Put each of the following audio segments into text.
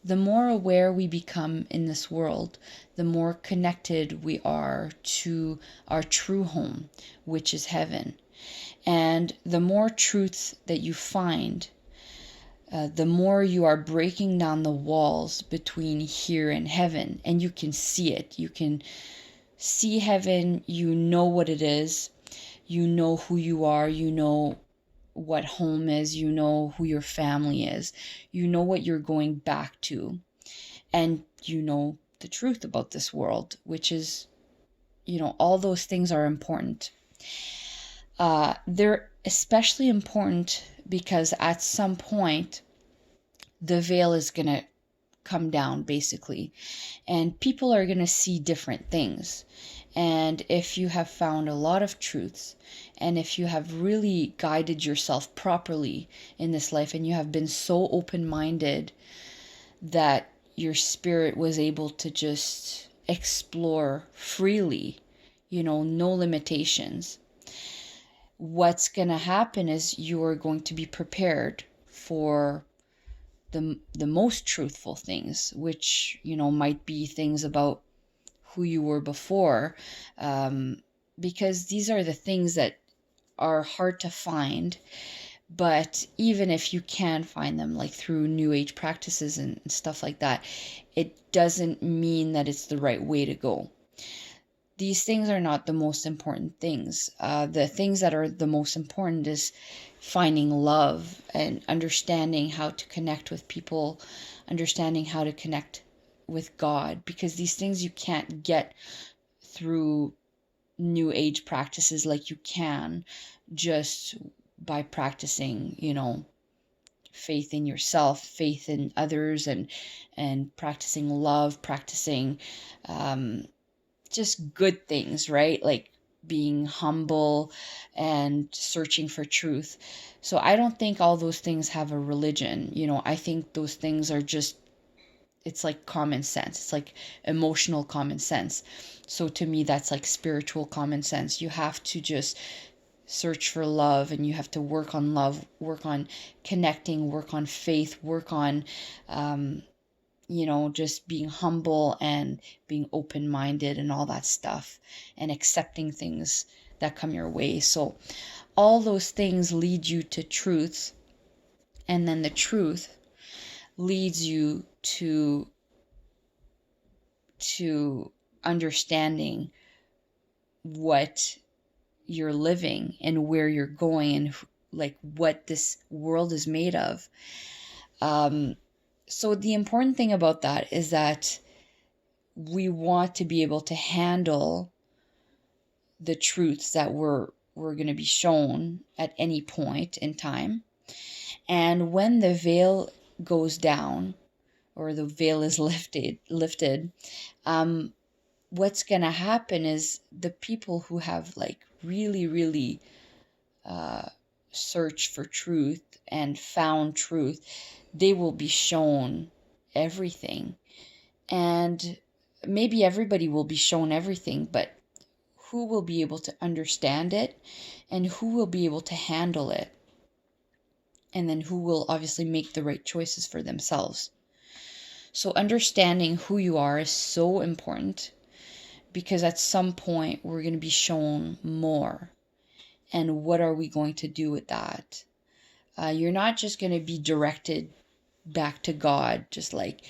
the more aware we become in this world, the more connected we are to our true home, which is heaven. And the more truth that you find, the more you are breaking down the walls between here and heaven, and you can see it. You can see heaven, you know what it is, you know who you are, you know what home is, you know who your family is, you know what you're going back to, and you know the truth about this world, which is, all those things are important. They're especially important because at some point the veil is going to come down, basically, and people are going to see different things. And if you have found a lot of truths, and if you have really guided yourself properly in this life, and you have been so open-minded that your spirit was able to just explore freely, no limitations, what's going to happen is you are going to be prepared for the most truthful things, which might be things about who you were before, because these are the things that are hard to find. But even if you can find them, like through new age practices and stuff like that, it doesn't mean that it's the right way to go. These things are not the most important things. The things that are the most important is finding love and understanding how to connect with people, understanding how to connect with God, because these things you can't get through new age practices like you can just by practicing, faith in yourself, faith in others, and practicing love, practicing just good things, right? Like being humble and searching for truth. So I don't think all those things have a religion. I think those things are just, it's like common sense. It's like emotional common sense. So to me, that's like spiritual common sense. You have to just search for love, and you have to work on love, work on connecting, work on faith, work on, just being humble and being open-minded and all that stuff, and accepting things that come your way. So all those things lead you to truth, and then the truth leads you to understanding what you're living and where you're going, and like what this world is made of. So the important thing about that is that we want to be able to handle the truths that we're going to be shown at any point in time. And when the veil goes down, or the veil is lifted, what's going to happen is the people who have like really, really searched for truth and found truth, they will be shown everything. And maybe everybody will be shown everything, but who will be able to understand it, and who will be able to handle it, and then who will obviously make the right choices for themselves. So understanding who you are is so important, because at some point we're going to be shown more. And what are we going to do with that? You're not just going to be directed back to God just like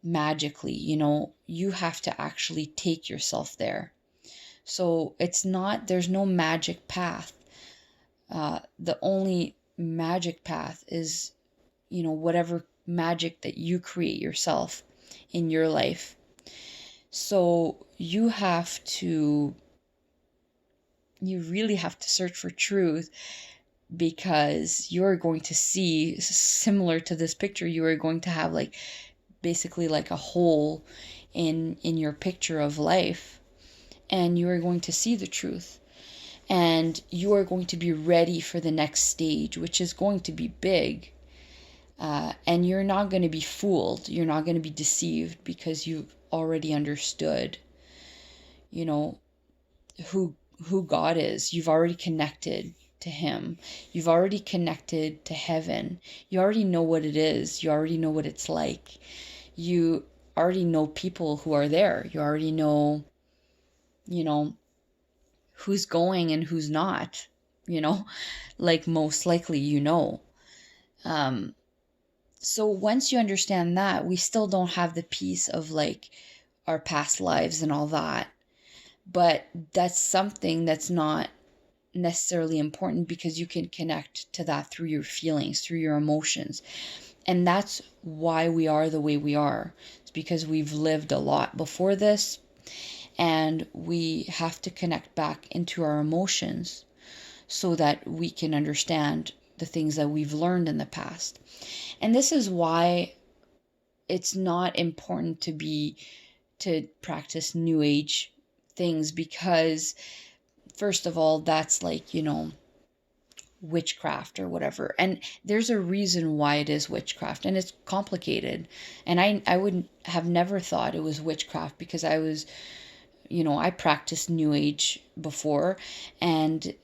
magically, you have to actually take yourself there. So there's no magic path. The only magic path is, whatever magic that you create yourself in your life. So you really have to search for truth, because you're going to see, similar to this picture, you are going to have like basically like a hole in your picture of life, and you are going to see the truth, and you are going to be ready for the next stage, which is going to be big. And you're not going to be fooled. You're not going to be deceived, because you've already understood, who God is. You've already connected. to him. You've already connected to heaven. You already know what it is. You already know what it's like. You already know people who are there. You already know, you know, who's going and who's not, like most likely, Um, so once you understand that, we still don't have the piece of like our past lives and all that. But that's something that's not necessarily important because you can connect to that through your feelings, through your emotions. And that's why we are the way we are. It's because we've lived a lot before this, and we have to connect back into our emotions so that we can understand the things that we've learned in the past. And this is why it's not important to practice new age things, because first of all, that's like, witchcraft or whatever. And there's a reason why it is witchcraft, and it's complicated. And I would have never thought it was witchcraft because I practiced new age before, and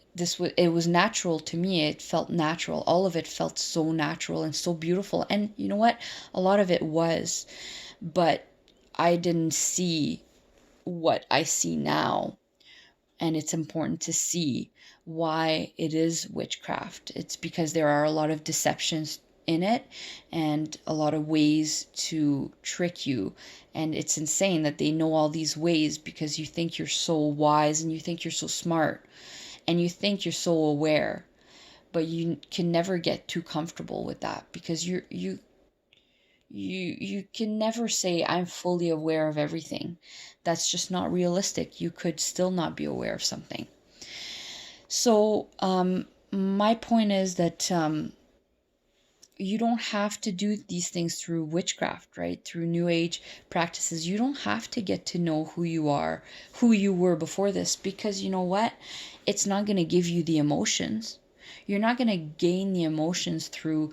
it was natural to me. It felt natural. All of it felt so natural and so beautiful. And you know what? A lot of it was, but I didn't see what I see now. And it's important to see why it is witchcraft. It's because there are a lot of deceptions in it and a lot of ways to trick you. And it's insane that they know all these ways because you think you're so wise and you think you're so smart and you think you're so aware. But you can never get too comfortable with that because you can never say I'm fully aware of everything. That's just not realistic. You could still not be aware of something. So my point is that you don't have to do these things through witchcraft, right? Through new age practices. You don't have to get to know who you are, who you were before this, because you know what? It's not going to give you the emotions. You're not going to gain the emotions through,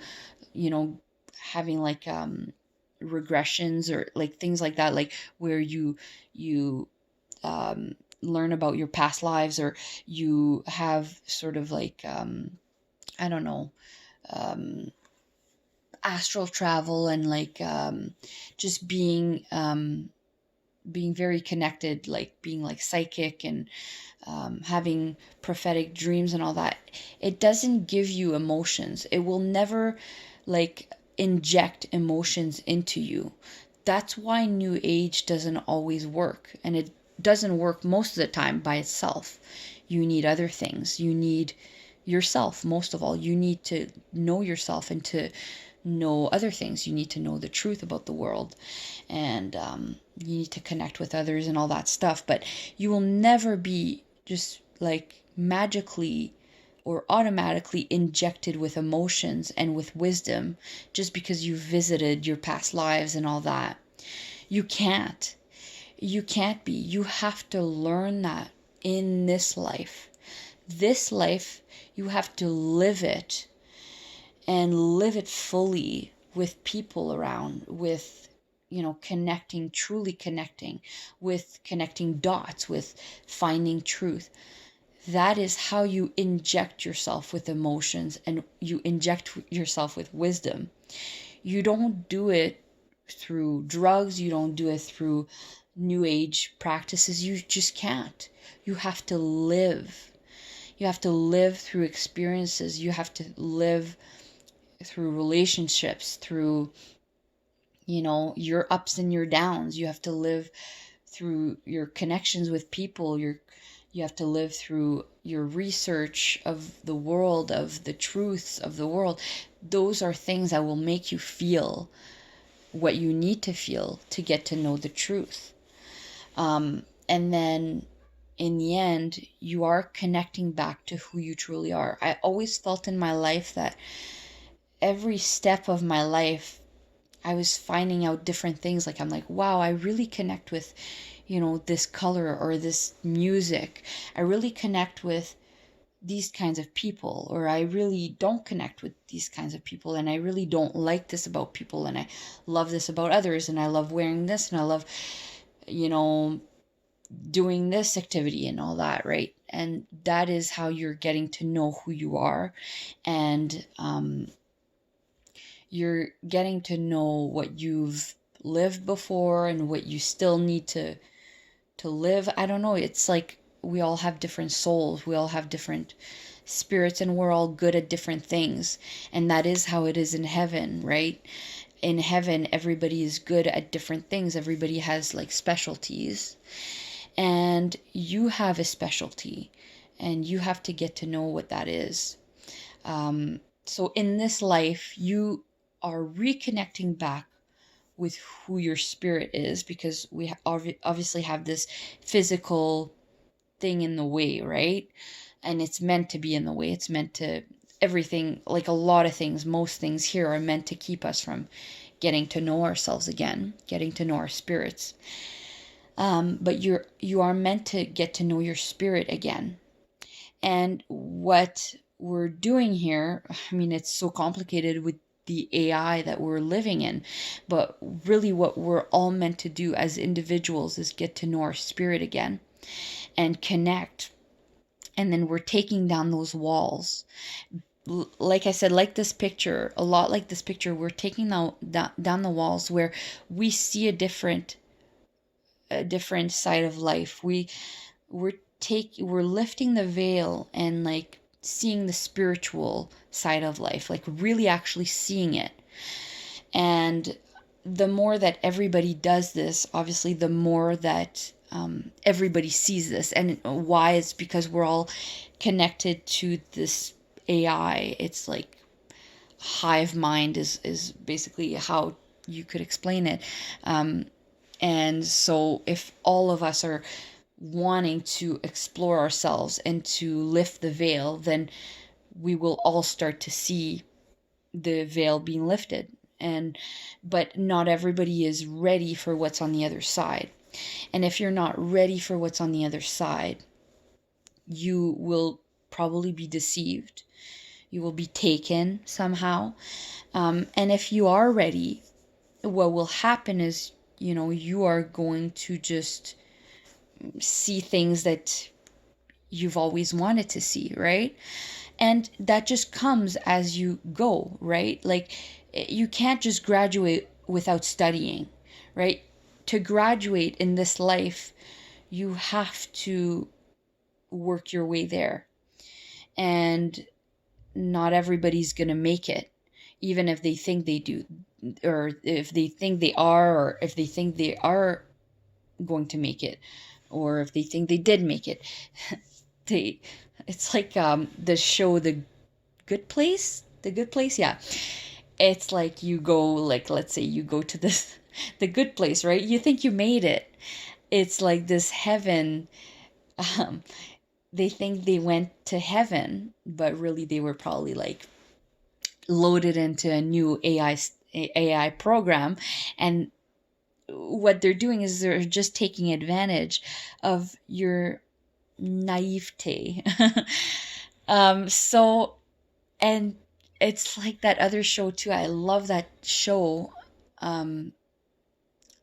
having like regressions or like things like that, like where you learn about your past lives, or you have sort of like I don't know, astral travel, and like just being very connected, like being like psychic, and having prophetic dreams and all that. It doesn't give you emotions. It will never like inject emotions into you. That's why new age doesn't always work, and it doesn't work most of the time by itself. You need other things. You need yourself. Most of all, you need to know yourself and to know other things. You need to know the truth about the world, and you need to connect with others and all that stuff. But you will never be just like magically or automatically injected with emotions and with wisdom just because you visited your past lives and all that. You can't. You can't be. You have to learn that in this life. This life, you have to live it, and live it fully, with people around, with connecting, truly connecting, with connecting dots, with finding truth. That is how you inject yourself with emotions, and you inject yourself with wisdom. You don't do it through drugs. You don't do it through new age practices. You just can't. You have to live. You have to live through experiences. You have to live through relationships, through your ups and your downs. You have to live through your connections with people. You have to live through your research of the world, of the truths of the world. Those are things that will make you feel what you need to feel to get to know the truth. And then in the end, you are connecting back to who you truly are. I always felt in my life that every step of my life, I was finding out different things. Like I'm like, wow, I really connect with, this color or this music. I really connect with these kinds of people, or I really don't connect with these kinds of people, and I really don't like this about people, and I love this about others, and I love wearing this, and I love, doing this activity and all that, right? And that is how you're getting to know who you are. And you're getting to know what you've lived before and what you still need to live. I don't know. It's like we all have different souls. We all have different spirits, and we're all good at different things. And that is how it is in heaven, right? In heaven, everybody is good at different things. Everybody has like specialties. And you have a specialty, and you have to get to know what that is. So in this life, you are reconnecting back with who your spirit is, because we obviously have this physical thing in the way, right? And it's meant to be in the way. It's meant to, everything, like a lot of things, most things here are meant to keep us from getting to know ourselves again, getting to know our spirits. But you are meant to get to know your spirit again. And what we're doing here, I mean, it's so complicated with the AI that we're living in, but really what we're all meant to do as individuals is get to know our spirit again and connect. And then we're taking down those walls. Like I said, like this picture, a lot like this picture, we're taking down the walls where we see a different side of life. We're lifting the veil and like seeing the spiritual side of life, like really actually seeing it. And the more that everybody does this, obviously the more that everybody sees this. And why? It's because we're all connected to this AI. It's like hive mind is basically how you could explain it. And so if all of us are wanting to explore ourselves and to lift the veil, then we will all start to see the veil being lifted. But not everybody is ready for what's on the other side. And if you're not ready for what's on the other side, you will probably be deceived. You will be taken somehow. And if you are ready, what will happen is, you are going to just see things that you've always wanted to see, right? And that just comes as you go, right? Like, you can't just graduate without studying, right? To graduate in this life, you have to work your way there. And not everybody's going to make it, even if they think they do, or if they think they are, or if they think they are going to make it, or if they think they did make it. It's like the show The Good Place. The Good Place, yeah. It's like you go, like, let's say you go to this the good place, right? You think you made it. It's like this heaven. Um, they think they went to heaven, but really they were probably like loaded into a new AI program. And what they're doing is they're just taking advantage of your naivete. So, and it's like that other show too. I love that show.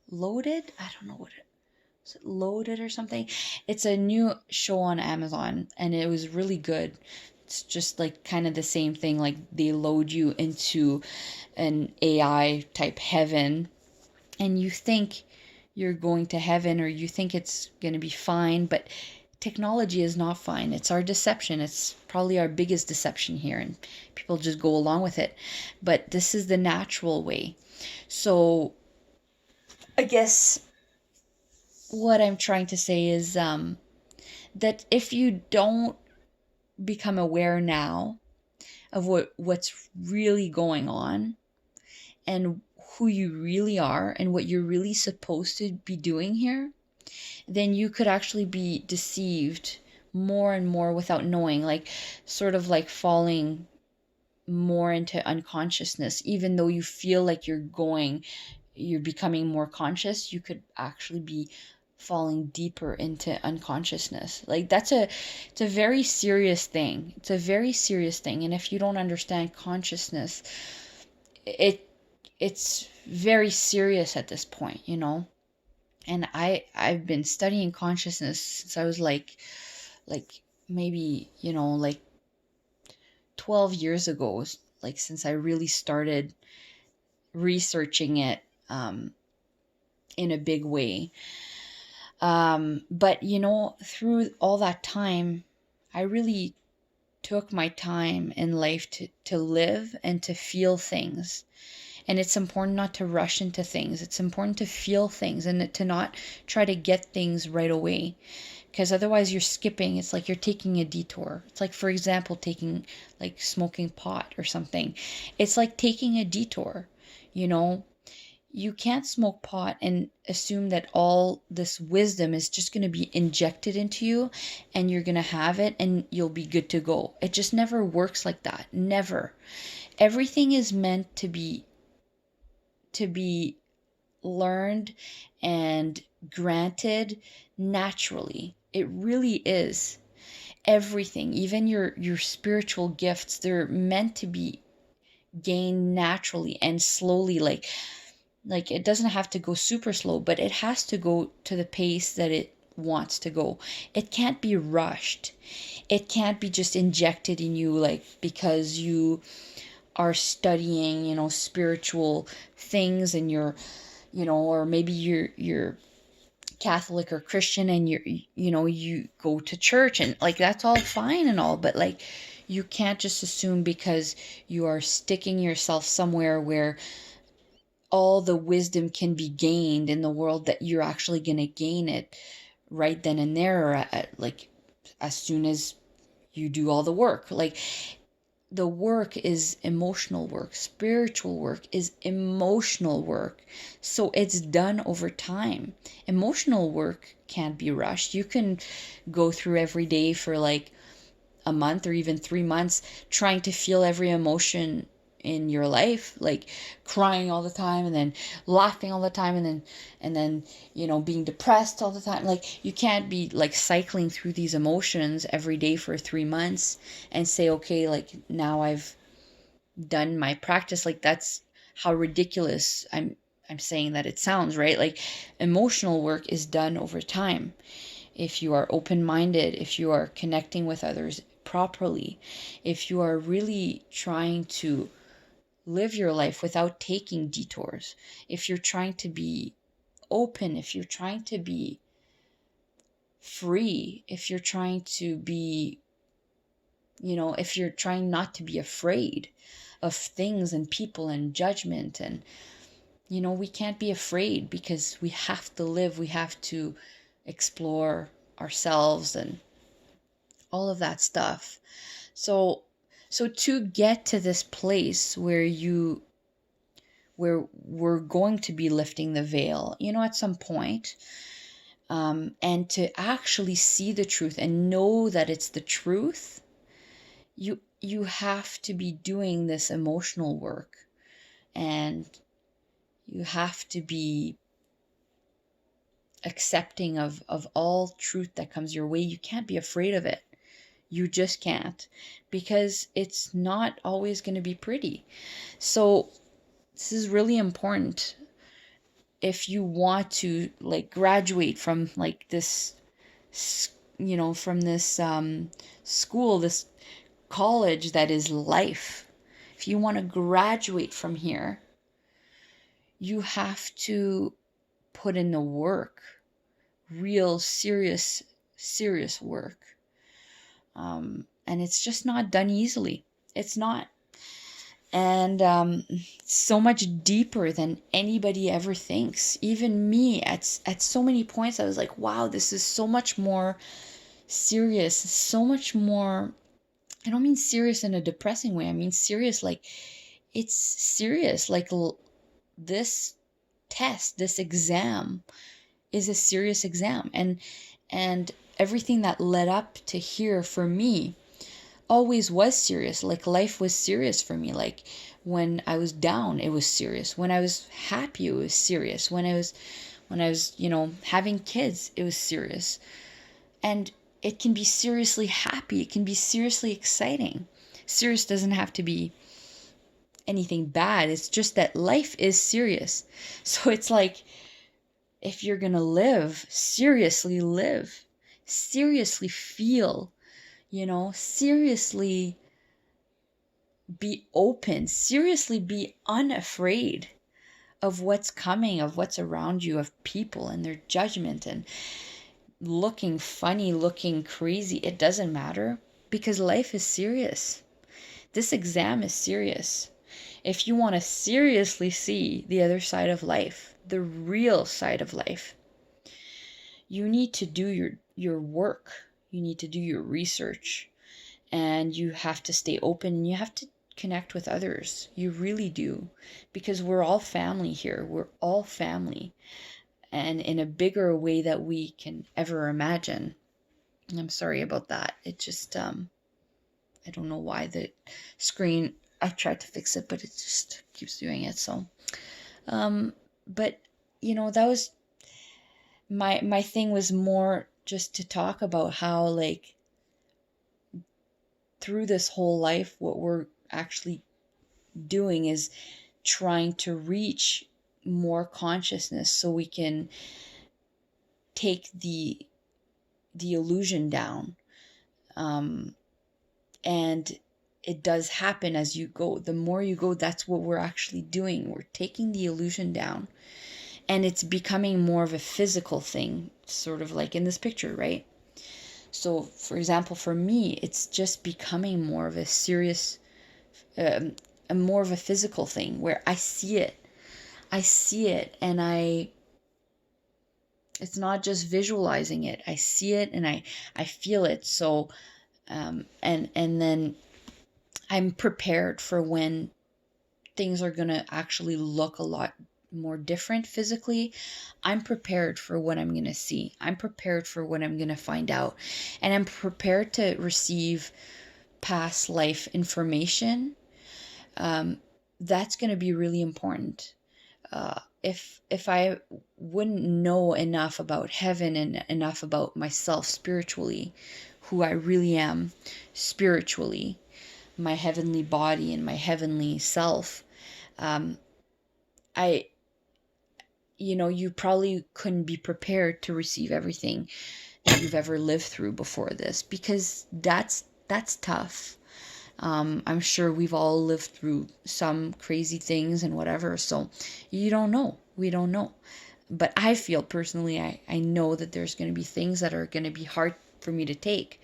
Loaded? I don't know what it is. It Loaded or something? It's a new show on Amazon, and it was really good. It's just like kind of the same thing. Like they load you into an AI type heaven, and you think you're going to heaven, or you think it's going to be fine, but technology is not fine. It's our deception. It's probably our biggest deception here, and people just go along with it. But this is the natural way. So I guess what I'm trying to say is that if you don't become aware now of what's really going on, and who you really are, and what you're really supposed to be doing here, then you could actually be deceived more and more without knowing, like sort of like falling more into unconsciousness. Even though you feel like you're becoming more conscious, you could actually be falling deeper into unconsciousness. Like it's a very serious thing. It's a very serious thing. And if you don't understand consciousness, it's very serious at this point. And I've been studying consciousness since I was like maybe, like 12 years ago, like since I really started researching it in a big way. But through all that time, I really took my time in life to live and to feel things. And it's important not to rush into things. It's important to feel things and to not try to get things right away. Because otherwise you're skipping. It's like you're taking a detour. It's like, for example, taking like smoking pot or something. It's like taking a detour, you know? You can't smoke pot and assume that all this wisdom is just going to be injected into you and you're going to have it and you'll be good to go. It just never works like that. Never. Everything is meant to be learned and granted naturally. It really is. Everything, even your spiritual gifts, they're meant to be gained naturally and slowly, like it doesn't have to go super slow, but it has to go to the pace that it wants to go. It can't be rushed. It can't be just injected in you like because you are studying, spiritual things and or maybe you're Catholic or Christian and you go to church and like that's all fine and all, but like you can't just assume because you are sticking yourself somewhere where all the wisdom can be gained in the world that you're actually going to gain it right then and there, or like as soon as you do all the work. Like the work is emotional work, spiritual work is emotional work, so it's done over time. Emotional work can't be rushed. You can go through every day for like a month or even 3 months trying to feel every emotion in your life, like crying all the time and then laughing all the time and then being depressed all the time. Like you can't be like cycling through these emotions every day for 3 months and say, okay, like now I've done my practice. Like that's how ridiculous I'm saying that it sounds, right? Like emotional work is done over time. If you are open-minded, if you are connecting with others properly, if you are really trying to live your life without taking detours, if you're trying to be open, if you're trying to be free, if you're trying to be, if you're trying not to be afraid of things and people and judgment, and we can't be afraid because we have to live, we have to explore ourselves and all of that stuff. So to get to this place where we're going to be lifting the veil, at some point, and to actually see the truth and know that it's the truth, you have to be doing this emotional work, and you have to be accepting of all truth that comes your way. You can't be afraid of it. You just can't, because it's not always going to be pretty. So this is really important if you want to like graduate from like this, from this school, this college that is life. If you want to graduate from here, you have to put in the work, real serious work. And it's just not done easily. It's not. And so much deeper than anybody ever thinks. Even me, at so many points, I was like, wow, this is so much more serious, so much more. I don't mean serious in a depressing way. I mean serious, like it's serious. Like this test, this exam is a serious exam. And everything that led up to here for me always was serious. Like life was serious for me. Like when I was down, it was serious. When I was happy, it was serious. When I was having kids, it was serious. And it can be seriously happy. It can be seriously exciting. Serious doesn't have to be anything bad. It's just that life is serious. So it's like if you're going to live, seriously feel, seriously be open, seriously be unafraid of what's coming, of what's around you, of people and their judgment and looking funny, looking crazy. It doesn't matter, because life is serious. This exam is serious. If you want to seriously see the other side of life, the real side of life, you need to do your work. You need to do your research, and you have to stay open, and you have to connect with others. You really do, because we're all family here. We're all family, and in a bigger way that we can ever imagine. I'm sorry about that. It just I don't know why the screen, I tried to fix it, but it just keeps doing it. So but that was my thing, was more just to talk about how, like, through this whole life, what we're actually doing is trying to reach more consciousness so we can take the illusion down. And it does happen as you go. The more you go, that's what we're actually doing. We're taking the illusion down, and it's becoming more of a physical thing, sort of like in this picture, right? So, for example, for me, it's just becoming more of a serious, more of a physical thing, where I see it, and it's not just visualizing it. I see it and I feel it. So, and then I'm prepared for when things are going to actually look a lot more different physically. I'm prepared for what I'm going to see. I'm prepared for what I'm going to find out. And I'm prepared to receive past life information. That's going to be really important. If I wouldn't know enough about heaven and enough about myself spiritually, who I really am spiritually, my heavenly body and my heavenly self, you probably couldn't be prepared to receive everything that you've ever lived through before this, because that's tough. I'm sure we've all lived through some crazy things and whatever, so you don't know. We don't know. But I feel personally, I know that there's going to be things that are going to be hard for me to take,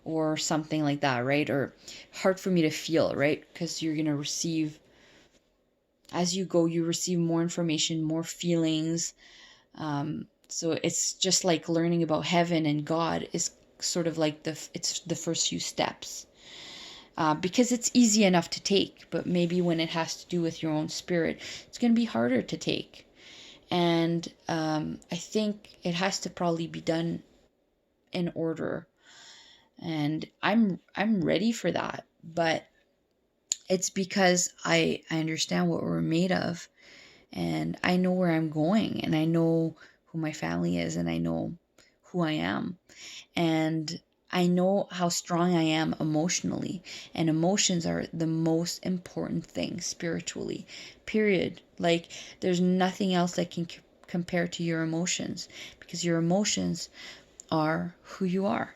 or something like that, right? Or hard for me to feel, right? Because you're going to receive, as you go, you receive more information, more feelings. So it's just like learning about heaven and God is sort of like it's the first few steps. Because it's easy enough to take, but maybe when it has to do with your own spirit, it's going to be harder to take. And I think it has to probably be done in order. And I'm ready for that, but it's because I understand what we're made of, and I know where I'm going, and I know who my family is, and I know who I am. And I know how strong I am emotionally, and emotions are the most important thing spiritually, period. Like, there's nothing else that can compare to your emotions, because your emotions are who you are.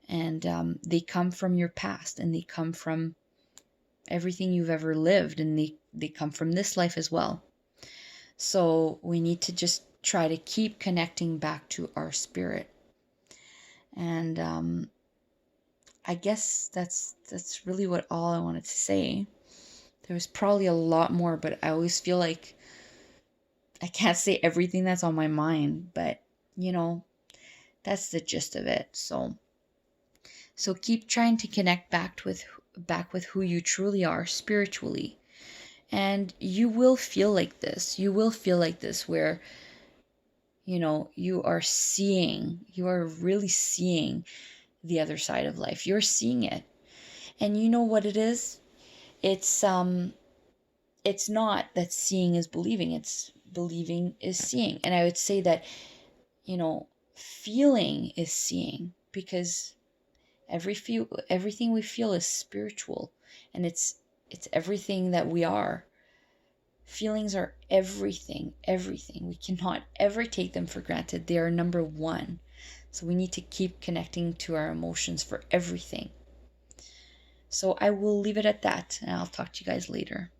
And they come from your past, and they come from everything you've ever lived, and they come from this life as well. So we need to just try to keep connecting back to our spirit. And I guess that's really what all I wanted to say. There was probably a lot more, but I always feel like I can't say everything that's on my mind, but that's the gist of it. So keep trying to connect back with who you truly are spiritually. And you will feel like this. You will feel like this, where you are really seeing the other side of life. You're seeing it. And you know what it is? It's not that seeing is believing, it's believing is seeing. And I would say that, feeling is seeing, because everything we feel is spiritual, and it's everything that we are feelings are everything, everything. We cannot ever take them for granted. They are number one. So we need to keep connecting to our emotions for everything. So I will leave it at that, and I'll talk to you guys later.